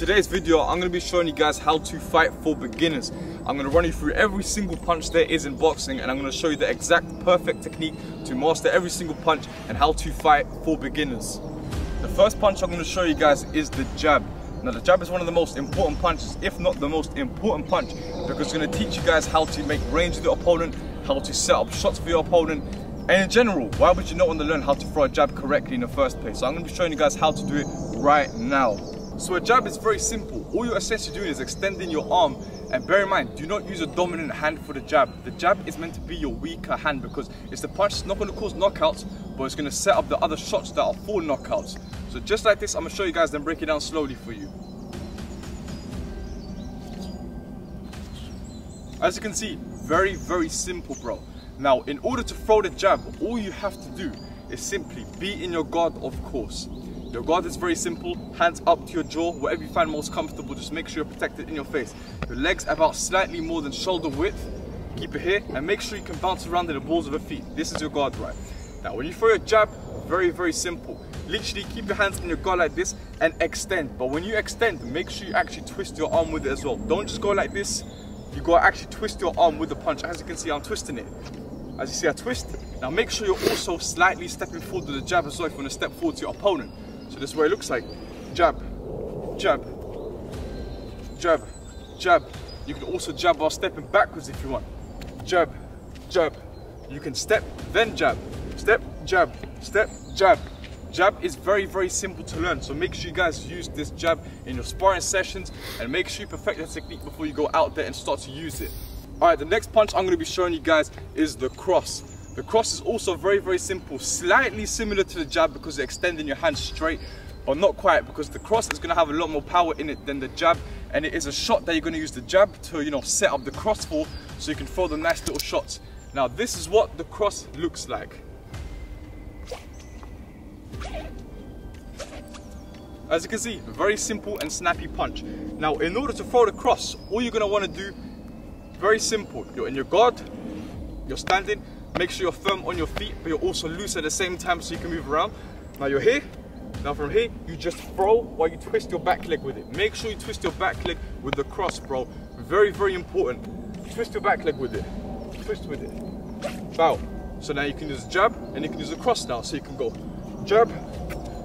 today's video, I'm going to be showing you guys how to fight for beginners. I'm going to run you through every single punch there is in boxing, and I'm going to show you the exact perfect technique to master every single punch and how to fight for beginners. The first punch I'm going to show you guys is the jab. Now the jab is one of the most important punches, if not the most important punch, because it's going to teach you guys how to make range with the opponent, how to set up shots for your opponent, and in general, why would you not want to learn how to throw a jab correctly in the first place? So I'm going to be showing you guys how to do it right now. So a jab is very simple. All you're essentially doing is extending your arm, and bear in mind, do not use a dominant hand for the jab. The jab is meant to be your weaker hand because it's the punch that's not going to cause knockouts, but it's going to set up the other shots that are for knockouts. So just like this, I'm going to show you guys, then break it down slowly for you. As you can see, very, very simple, bro. Now, in order to throw the jab, all you have to do is simply be in your guard, of course. Your guard is very simple, hands up to your jaw, whatever you find most comfortable, just make sure you're protected in your face. Your legs about slightly more than shoulder width, keep it here, and make sure you can bounce around in the balls of the feet. This is your guard, right? Now, when you throw your jab, very, very simple. Literally keep your hands in your guard like this and extend. But when you extend, make sure you actually twist your arm with it as well. Don't just go like this, you gotta actually twist your arm with the punch. As you can see, I'm twisting it. As you see, I twist. Now make sure you're also slightly stepping forward with the jab as well if you want to step forward to your opponent. So this is what it looks like. Jab, jab, jab, jab. You can also jab while stepping backwards if you want. Jab, jab. You can step, then jab. Step, jab, step, jab. Jab is very, very simple to learn. So make sure you guys use this jab in your sparring sessions and make sure you perfect the technique before you go out there and start to use it. Alright, the next punch I'm going to be showing you guys is the cross. The cross is also very, very simple, slightly similar to the jab because you're extending your hand straight, but not quite, because the cross is going to have a lot more power in it than the jab, and it is a shot that you're going to use the jab to, you know, set up the cross for, so you can throw the nice little shots. Now this is what the cross looks like. As you can see, very simple and snappy punch. Now in order to throw the cross, all you're going to want to do, very simple, you're in your guard, you're standing, make sure you're firm on your feet, but you're also loose at the same time so you can move around. Now you're here, now from here, you just throw while you twist your back leg with it. Make sure you twist your back leg with the cross, bro. Very, very important. Twist your back leg with it, twist with it. Bow. So now you can use jab and you can use the cross now. So you can go jab,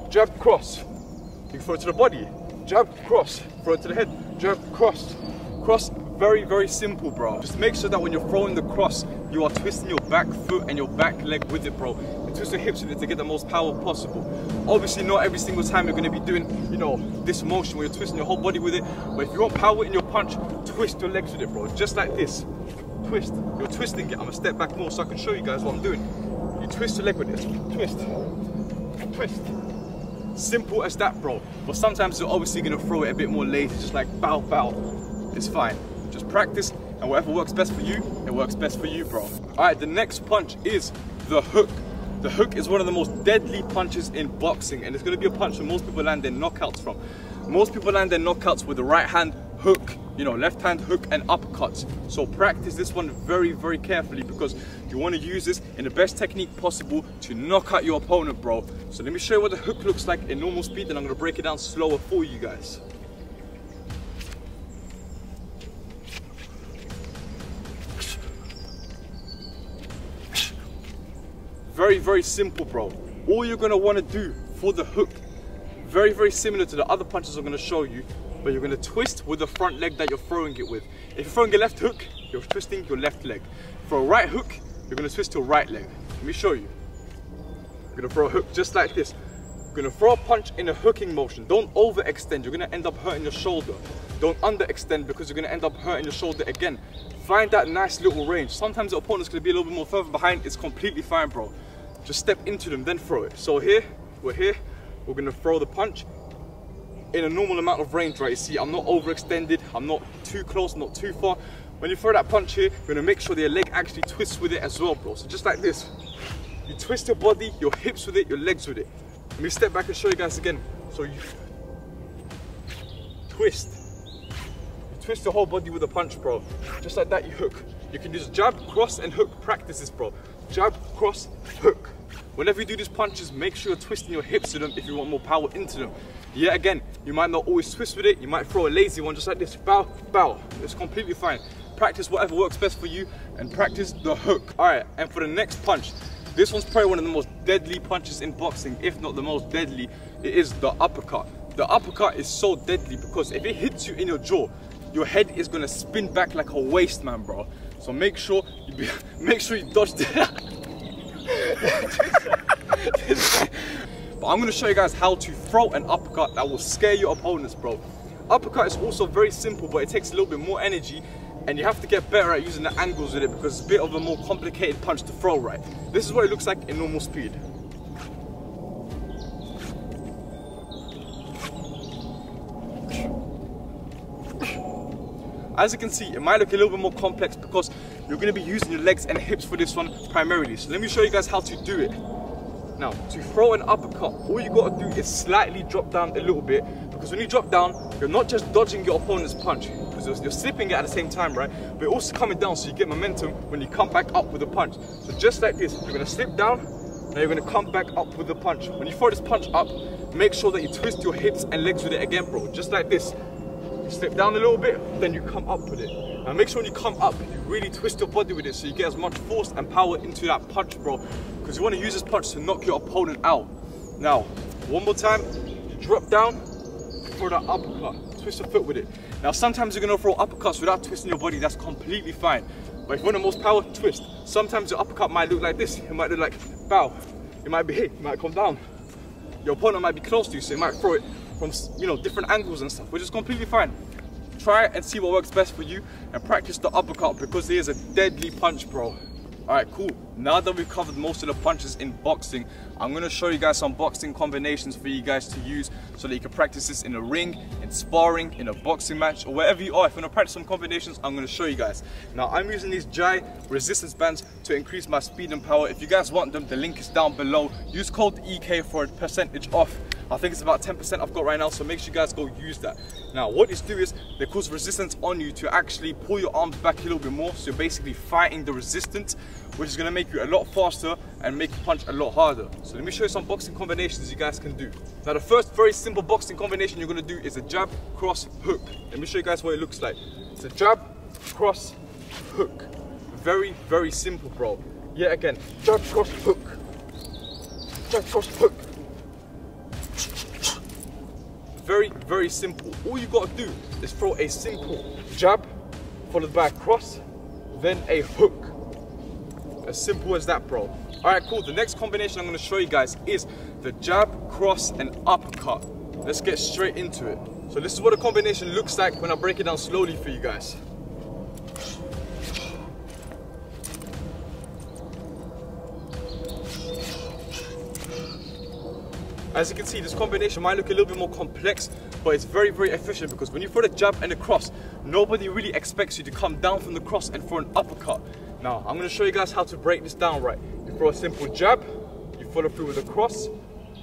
jab, cross. You can throw it to the body, jab, cross, throw it to the head, jab, cross, cross. Very, very simple, bro. Just make sure that when you're throwing the cross, you are twisting your back foot and your back leg with it, bro. And twist your hips with it to get the most power possible. Obviously, not every single time you're going to be doing, you know, this motion where you're twisting your whole body with it. But if you want power in your punch, twist your legs with it, bro. Just like this. Twist. You're twisting it. I'm going to step back more so I can show you guys what I'm doing. You twist your leg with this. Twist. Twist. Simple as that, bro. But sometimes you're obviously going to throw it a bit more lazy, just like bow, bow. It's fine. Just practice, and whatever works best for you, it works best for you, bro. Alright, the next punch is the hook. The hook is one of the most deadly punches in boxing, and it's going to be a punch that most people land their knockouts from. Most people land their knockouts with the right hand hook, you know, left hand hook and uppercuts. So practice this one very, very carefully because you want to use this in the best technique possible to knock out your opponent, bro. So let me show you what the hook looks like in normal speed, and I'm going to break it down slower for you guys. Very, very simple, bro. All you're going to want to do for the hook, very, very similar to the other punches I'm going to show you, but you're going to twist with the front leg that you're throwing it with. If you're throwing a left hook, you're twisting your left leg. For a right hook, you're going to twist your right leg. Let me show you. You're going to throw a hook just like this. You're going to throw a punch in a hooking motion. Don't overextend. You're going to end up hurting your shoulder. Don't underextend because you're going to end up hurting your shoulder again. Find that nice little range. Sometimes the opponent's going to be a little bit more further behind. It's completely fine, bro. Just step into them, then throw it. So here, we're going to throw the punch in a normal amount of range, right? You see, I'm not overextended, I'm not too close, not too far. When you throw that punch here, you're going to make sure that your leg actually twists with it as well, bro. So just like this, you twist your body, your hips with it, your legs with it. Let me step back and show you guys again. So you twist. You twist your whole body with a punch, bro. Just like that, you hook. You can use jab, cross, and hook. Practice this, bro. jab, cross, hook. Whenever you do these punches, make sure you're twisting your hips to them if you want more power into them. Yet again, you might not always twist with it, you might throw a lazy one just like this, bow, bow. It's completely fine. Practice whatever works best for you and practice the hook. All right, and for the next punch, this one's probably one of the most deadly punches in boxing, if not the most deadly. It is the uppercut. The uppercut is so deadly because if it hits you in your jaw, your head is gonna spin back like a waste man, bro. So make sure you dodge that. But I'm gonna show you guys how to throw an uppercut that will scare your opponents, bro. Uppercut is also very simple, but it takes a little bit more energy, and you have to get better at using the angles with it because it's a bit of a more complicated punch to throw, right? This is what it looks like in normal speed. As you can see, it might look a little bit more complex because you're going to be using your legs and hips for this one primarily. So let me show you guys how to do it. Now, to throw an uppercut, all you got to do is slightly drop down a little bit, because when you drop down, you're not just dodging your opponent's punch, because you're slipping it at the same time, right? But you're also coming down so you get momentum when you come back up with a punch. So just like this, you're going to slip down, now you're going to come back up with the punch. When you throw this punch up, make sure that you twist your hips and legs with it again, bro, just like this. You slip down a little bit, then you come up with it. Now make sure when you come up, you really twist your body with it so you get as much force and power into that punch, bro. Because you want to use this punch to knock your opponent out. Now, one more time, you drop down for that uppercut. Twist your foot with it. Now sometimes you're going to throw uppercuts without twisting your body, that's completely fine. But if you want the most power, twist. Sometimes your uppercut might look like this, it might look like bow. It might be hit, it might come down. Your opponent might be close to you, so you might throw it from, you know, different angles and stuff, which is completely fine. Try and see what works best for you and practice the uppercut because it is a deadly punch, bro. Alright, cool. Now that we've covered most of the punches in boxing, I'm going to show you guys some boxing combinations for you guys to use so that you can practice this in a ring, in sparring, in a boxing match, or wherever you are. If you want to practice some combinations, I'm going to show you guys. Now, I'm using these Jai resistance bands to increase my speed and power. If you guys want them, the link is down below. Use code EK for a percentage off. I think it's about 10% I've got right now, so make sure you guys go use that. Now, what these do is they cause resistance on you to actually pull your arms back a little bit more, so you're basically fighting the resistance, which is going to make you a lot faster and make you punch a lot harder. So let me show you some boxing combinations you guys can do. Now, the first very simple boxing combination you're going to do is a jab, cross, hook. Let me show you guys what it looks like. It's a jab, cross, hook. Very, very simple, bro. Yet again, jab, cross, hook. Jab, cross, hook. Very, very simple. All you got to do is throw a simple jab followed by a cross, then a hook. As simple as that, bro. Alright, cool. The next combination I'm going to show you guys is the jab, cross, and uppercut. Let's get straight into it. So this is what a combination looks like when I break it down slowly for you guys. As you can see, this combination might look a little bit more complex, but it's very, very efficient because when you throw the jab and the cross, nobody really expects you to come down from the cross and throw an uppercut. Now, I'm going to show you guys how to break this down right. You throw a simple jab, you follow through with a cross,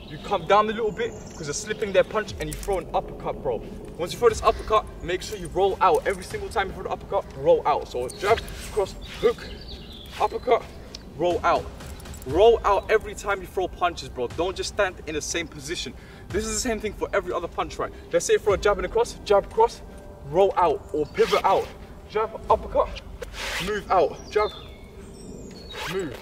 you come down a little bit because you're slipping their punch and you throw an uppercut, bro. Once you throw this uppercut, make sure you roll out. Every single time you throw the uppercut, roll out. So jab, cross, hook, uppercut, roll out. Roll out every time you throw punches, bro. Don't just stand in the same position. This is the same thing for every other punch, right? Let's say you throw a jab and a cross, jab, cross, roll out or pivot out. Jab, uppercut, move out. Jab, move.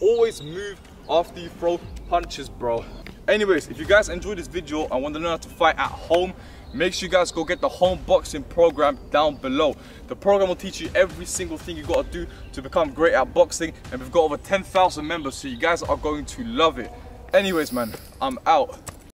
Always move after you throw punches, bro. Anyways, if you guys enjoyed this video and want to learn how to fight at home, make sure you guys go get the home boxing program down below. The program will teach you every single thing you got to do to become great at boxing, and we've got over 10,000 members, so you guys are going to love it. Anyways, man, I'm out.